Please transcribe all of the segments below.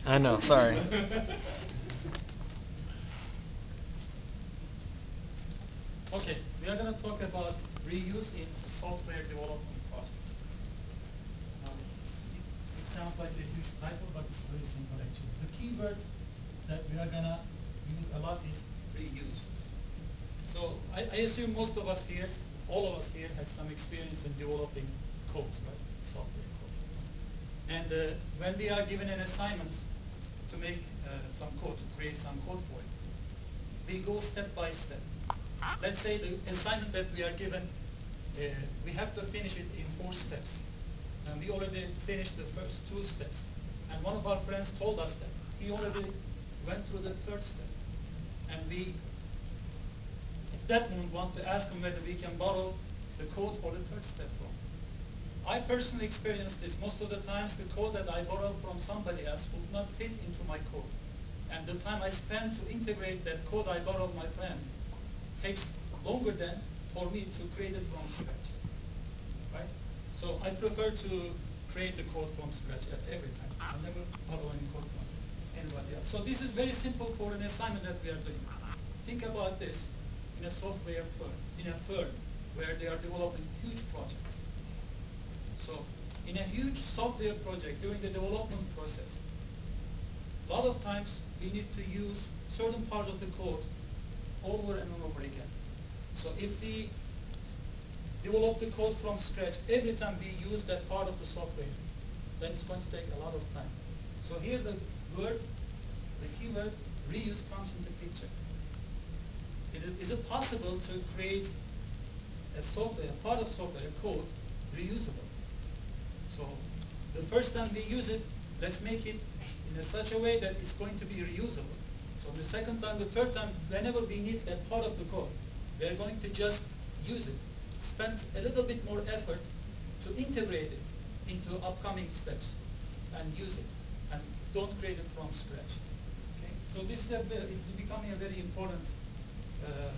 I know, sorry. Okay, we are going to talk about reuse in software development projects. It sounds like a huge title, but it's very simple actually. The keyword that we are going to use a lot is reuse. So I assume most of us here, all of us here, had some experience in developing code, right? Software code. And when we are given an assignment to make some code, to create some code for it, we go step by step. Let's say the assignment that we are given, we have to finish it in 4 steps. And we already finished the first 2 steps. And one of our friends told us that he already went through the 3rd step. And we, at that moment, want to ask him whether we can borrow the code for the 3rd step from him. I personally experienced this. Most of the times, the code that I borrow from somebody else would not fit into my code. And the time I spend to integrate that code I borrowed my friend takes longer than for me to create it from scratch, right? So I prefer to create the code from scratch at every time. I never borrow any code from anybody else. So this is very simple for an assignment that we are doing. Think about this in a software firm, in a firm where they are developing huge projects. So in a huge software project, during the development process, a lot of times we need to use certain part of the code over and over again. So if we develop the code from scratch, every time we use that part of the software, then it's going to take a lot of time. So here the keyword reuse comes into picture. Is it possible to create a software, a part of software, a code, reusable? So the first time we use it, let's make it in such a way that it's going to be reusable. So the second time, the third time, whenever we need that part of the code, we are going to just use it. Spend a little bit more effort to integrate it into upcoming steps and use it. And don't create it from scratch. Okay? So this is becoming a very important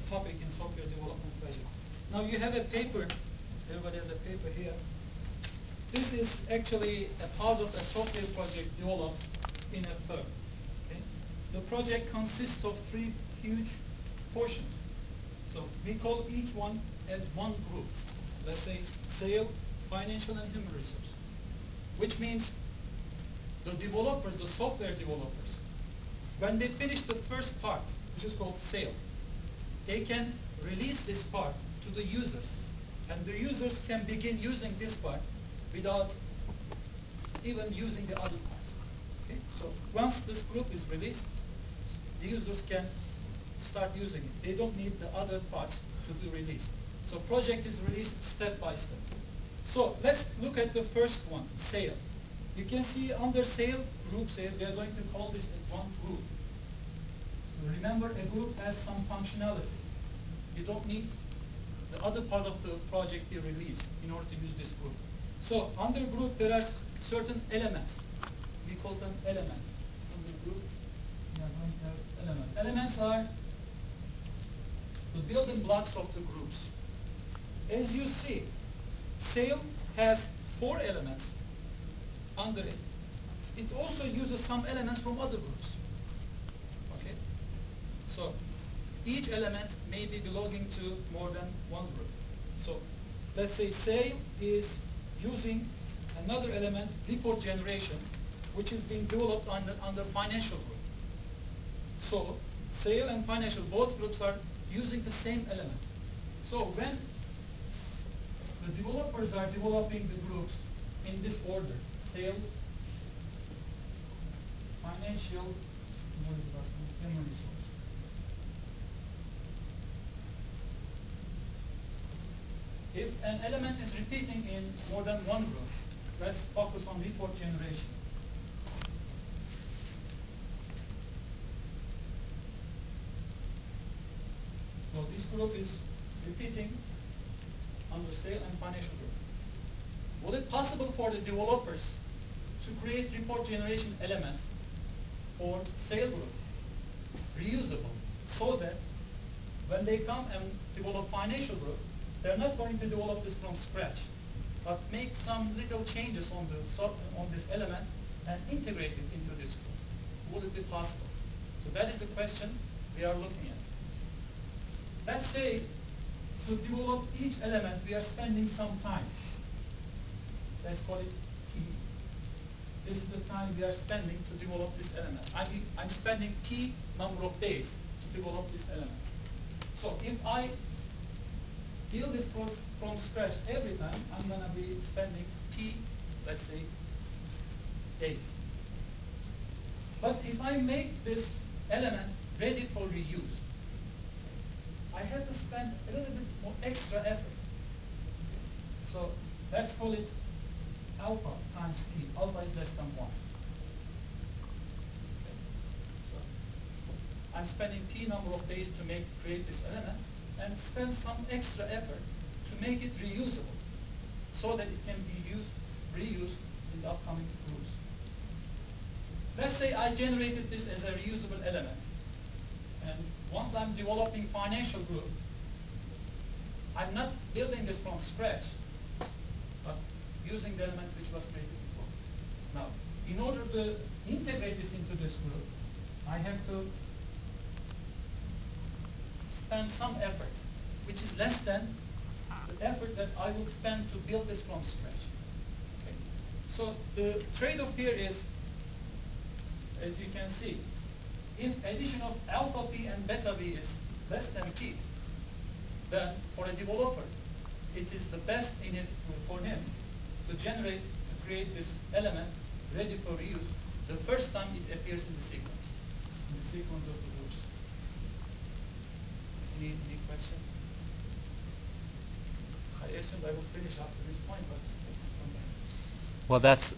topic in software development project. Now you have a paper. Everybody has a paper here. This is actually a part of a software project developed in a firm. Okay? The project consists of 3 huge portions. So we call each one as one group. Let's say sale, financial, and human resource. Which means the developers, the software developers, when they finish the first part, which is called sale, they can release this part to the users. And the users can begin using this part without even using the other parts. Okay? So once this group is released, the users can start using it. They don't need the other parts to be released. So project is released step by step. So let's look at the first one, sale. You can see under sale, group sale, we are going to call this as one group. So remember, a group has some functionality. You don't need the other part of the project be released in order to use this group. So under group, there are certain elements. We call them elements. Under group, we are going to have elements. Elements are the building blocks of the groups. As you see, sale has 4 elements under it. It also uses some elements from other groups. Okay? So each element may be belonging to more than one group. So let's say sale is using another element, report generation, which is being developed under financial group. So sale and financial, both groups are using the same element. So when the developers are developing the groups in this order, sale, financial, human resource. If an element is repeating in more than one group, let's focus on report generation. So this group is repeating under sale and financial group. Was it possible for the developers to create report generation element for sale group, reusable, so that when they come and develop financial group, they're not going to develop this from scratch, but make some little changes on this element and integrate it into this group. Would it be possible? So that is the question we are looking at. Let's say to develop each element we are spending some time. Let's call it T. This is the time we are spending to develop this element. I'm spending T number of days to develop this element. So if I build this from scratch every time, I'm going to be spending T, let's say, days. But if I make this element ready for reuse, I have to spend a little bit more extra effort. So let's call it alpha times P. Alpha is less than 1. Okay. So I'm spending P number of days to create this element and spend some extra effort to make it reusable so that it can be reused in the upcoming groups. Let's say I generated this as a reusable element, and once I'm developing financial group, I'm not building this from scratch, but using the element which was created before. Now, in order to integrate this into this group, I have to spend some effort, which is less than the effort that I would spend to build this from scratch. Okay. So the trade-off here is, as you can see, if addition of alpha P and beta B is less than P, then for a developer, it is the best for him to create this element ready for reuse the first time it appears in the sequence of the groups. Any question? I assumed I would finish after this point, but well, that's